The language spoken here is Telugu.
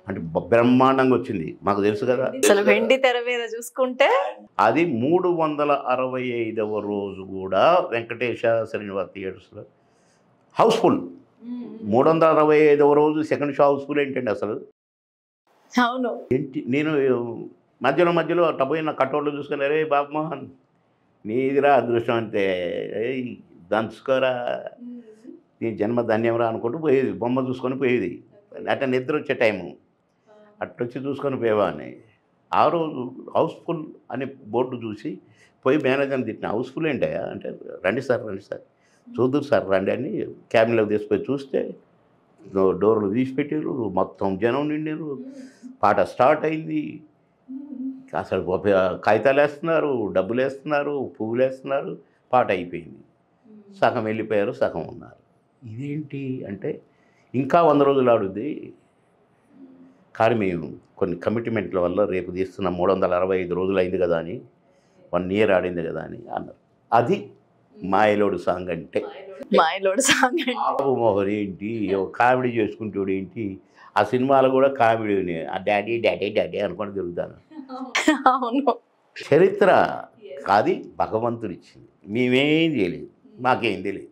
అంటే బ్రహ్మాండంగా వచ్చింది. మాకు తెలుసు కదా! అసలు వెండి తెర మీద చూసుకుంటే అది 365వ రోజు గూడా వెంకటేశ శ్రీనివాస్ థియేటర్స్‌లో హౌస్‌ఫుల్. 365వ రోజు సెకండ్ షో హౌస్‌ఫుల్ ఏంటండి అసలు? అవును. నేను మధ్యలో అట్ట పోయి నా కటౌట్‌లో చూసుకొని, "అరేయ్ బాబుమోహన్ నీదిరా అదృష్టం అంటే, ఏయ్ దంచుకోరా నీ జన్మ ధన్యంరా" అనుకుంటూ పోయేది. బొమ్మ చూసుకొని పోయేది. అంటే నిద్రొచ్చే టైము. అట్టొచ్చి చూసుకొని పోయేవాడిని. ఆ రోజు హౌస్‌ఫుల్ అని బోర్డు చూసి పోయి మేనేజర్‌ని తిట్టిన. "హౌస్‌ఫుల్ ఏంటయ్యా" అంటే, "రండి సార్, రండి సార్. చూద్దురు సార్ రండి" అని క్యాబిన్‌లోకి తీసుకొని చూస్తే డోర్లు తీసి పెట్టిర్రు. మొత్తం జనం నిండిర్రు. పాట స్టార్ట్ అయింది. అసలు కాగితాలేస్తున్నారు, డబ్బులేస్తున్నారు, పువ్వులేస్తున్నారు. పాట అయిపోయింది. సగం వెళ్ళిపోయారు, సగం ఉన్నారు. ఇదేంటి అంటే, ఇంకా 100 రోజులు ఆడుద్ది. కానీ మేము కొన్ని కమిట్మెంట్ల వల్ల రేపు తీస్తున్న 365 రోజులు అయింది కదా అని, 1 ఇయర్ ఆడింది కదా అని అన్నారు. అది మాయలోడు సాంగ్ అంటే. మాయలోడు సాంగ్ అంటే బాబు మోహన్ ఏంటి, కామెడీ చేసుకుంటాడు ఏంటి, ఆ సినిమాలో కూడా కామెడీని ఆ డాడీ డాడీ డాడీ అనుకొని తిరుగుతాను. అవును. చరిత్ర అది భగవంతుడిచ్చింది. మేమేం చేయలేదు. మాకేం తెలియదు.